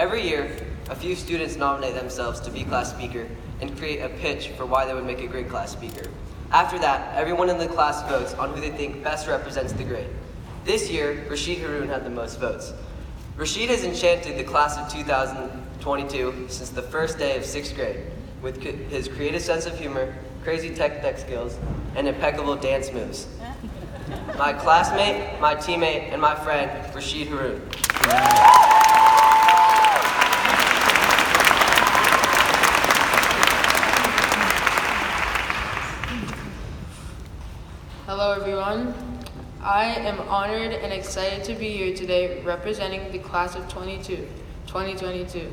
Every year, a few students nominate themselves to be class speaker and create a pitch for why they would make a great class speaker. After that, everyone in the class votes on who they think best represents the grade. This year, Rashid Haroon had the most votes. Rashid has enchanted the class of 2022 since the first day of 6th grade with his creative sense of humor, crazy tech skills, and impeccable dance moves. My classmate, my teammate, and my friend, Rashid Haroon. Hello everyone. I am honored and excited to be here today representing the class of 2022.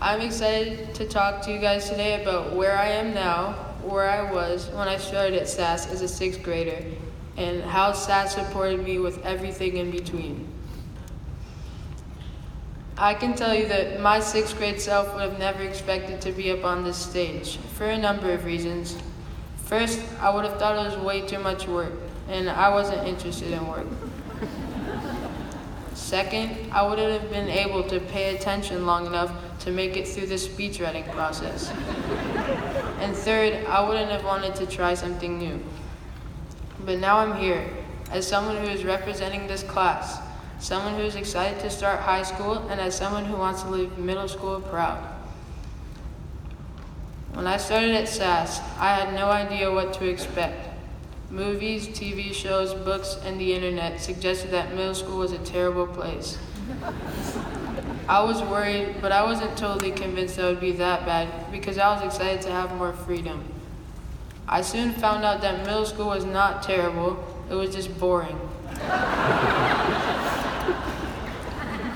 I'm excited to talk to you guys today about where I am now, where I was when I started at SAS as a 6th grader, and how SAS supported me with everything in between. I can tell you that my 6th grade self would have never expected to be up on this stage for a number of reasons. First, I would have thought it was way too much work, and I wasn't interested in work. Second, I wouldn't have been able to pay attention long enough to make it through the speech writing process. And third, I wouldn't have wanted to try something new. But now I'm here, as someone who is representing this class, someone who is excited to start high school, and as someone who wants to leave middle school proud. When I started at SAS, I had no idea what to expect. Movies, TV shows, books, and the internet suggested that middle school was a terrible place. I was worried, but I wasn't totally convinced that it would be that bad because I was excited to have more freedom. I soon found out that middle school was not terrible, it was just boring.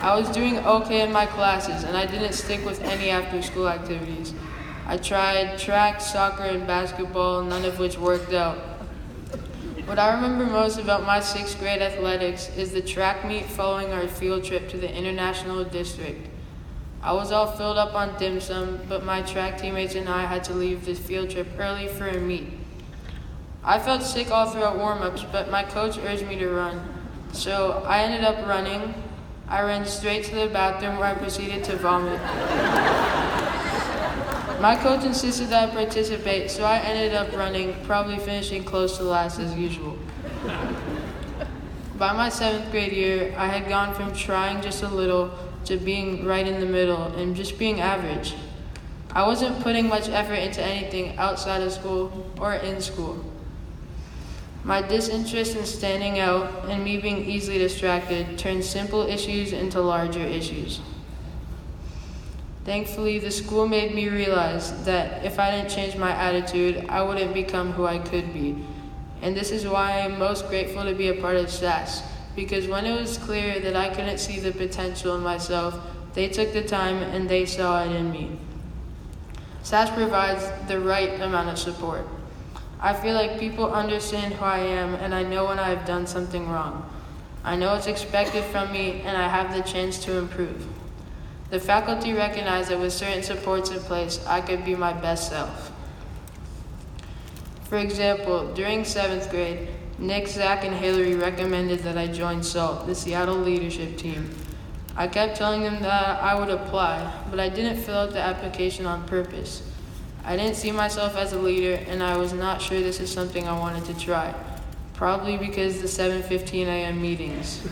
I was doing okay in my classes, and I didn't stick with any after-school activities. I tried track, soccer, and basketball, none of which worked out. What I remember most about my 6th grade athletics is the track meet following our field trip to the International District. I was all filled up on dim sum, but my track teammates and I had to leave the field trip early for a meet. I felt sick all throughout warm-ups, but my coach urged me to run. So I ended up running. I ran straight to the bathroom where I proceeded to vomit. My coach insisted that I participate, so I ended up running, probably finishing close to last as usual. By my 7th grade year, I had gone from trying just a little to being right in the middle and just being average. I wasn't putting much effort into anything outside of school or in school. My disinterest in standing out and me being easily distracted turned simple issues into larger issues. Thankfully, the school made me realize that if I didn't change my attitude, I wouldn't become who I could be. And this is why I'm most grateful to be a part of SAS, because when it was clear that I couldn't see the potential in myself, they took the time and they saw it in me. SAS provides the right amount of support. I feel like people understand who I am, and I know when I have done something wrong. I know what's expected from me, and I have the chance to improve. The faculty recognize that with certain supports in place, I could be my best self. For example, during 7th grade, Nick, Zach, and Hillary recommended that I join SALT, the Seattle leadership team. I kept telling them that I would apply, but I didn't fill out the application on purpose. I didn't see myself as a leader, and I was not sure this is something I wanted to try, probably because the 7:15 a.m. meetings.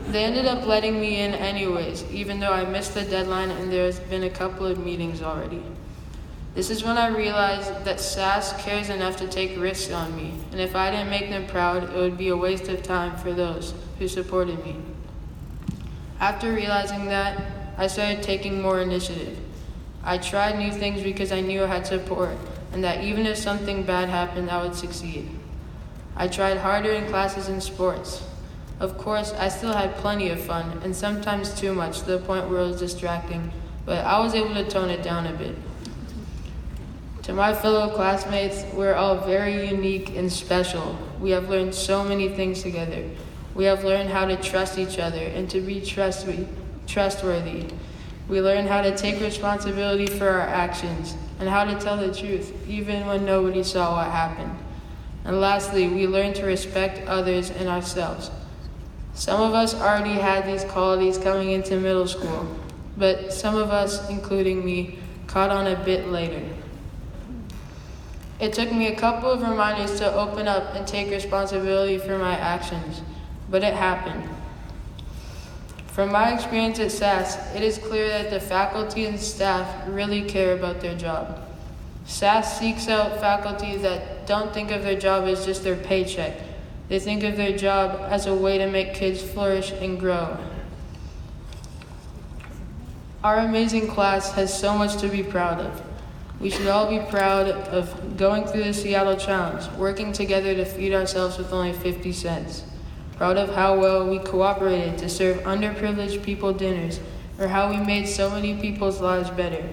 They ended up letting me in anyways, even though I missed the deadline and there's been a couple of meetings already. This is when I realized that SAS cares enough to take risks on me, and if I didn't make them proud, it would be a waste of time for those who supported me. After realizing that, I started taking more initiative. I tried new things because I knew I had support, and that even if something bad happened, I would succeed. I tried harder in classes and sports. Of course, I still had plenty of fun, and sometimes too much, to the point where it was distracting, but I was able to tone it down a bit. To my fellow classmates, we're all very unique and special. We have learned so many things together. We have learned how to trust each other and to be trustworthy. We learned how to take responsibility for our actions and how to tell the truth, even when nobody saw what happened. And lastly, we learned to respect others and ourselves. Some of us already had these qualities coming into middle school, but some of us, including me, caught on a bit later. It took me a couple of reminders to open up and take responsibility for my actions, but it happened. From my experience at SAS, it is clear that the faculty and staff really care about their job. SAS seeks out faculty that don't think of their job as just their paycheck. They think of their job as a way to make kids flourish and grow. Our amazing class has so much to be proud of. We should all be proud of going through the Seattle Challenge, working together to feed ourselves with only 50 cents. Proud of how well we cooperated to serve underprivileged people dinners, or how we made so many people's lives better.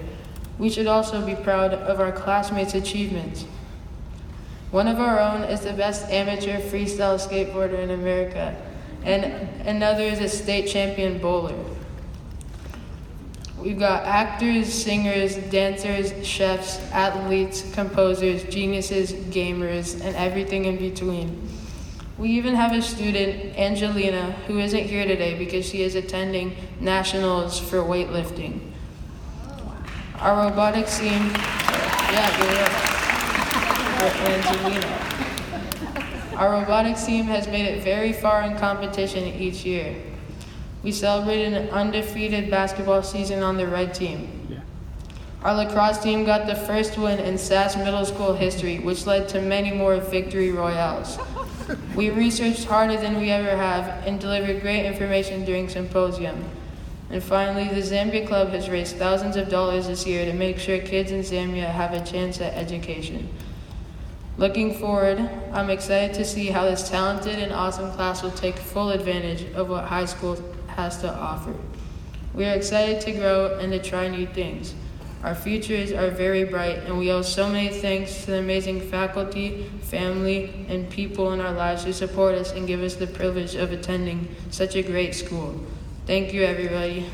We should also be proud of our classmates' achievements. One of our own is the best amateur freestyle skateboarder in America, and another is a state champion bowler. We've got actors, singers, dancers, chefs, athletes, composers, geniuses, gamers, and everything in between. We even have a student, Angelina, who isn't here today because she is attending nationals for weightlifting. Our robotics team, Angelina. Our robotics team has made it very far in competition each year. We celebrated an undefeated basketball season on the red team. Yeah. Our lacrosse team got the first win in SAS middle school history, which led to many more victory royales. We researched harder than we ever have and delivered great information during symposium. And finally, the Zambia Club has raised thousands of dollars this year to make sure kids in Zambia have a chance at education. Looking forward, I'm excited to see how this talented and awesome class will take full advantage of what high school has to offer. We are excited to grow and to try new things. Our futures are very bright, and we owe so many thanks to the amazing faculty, family, and people in our lives who support us and give us the privilege of attending such a great school. Thank you, everybody.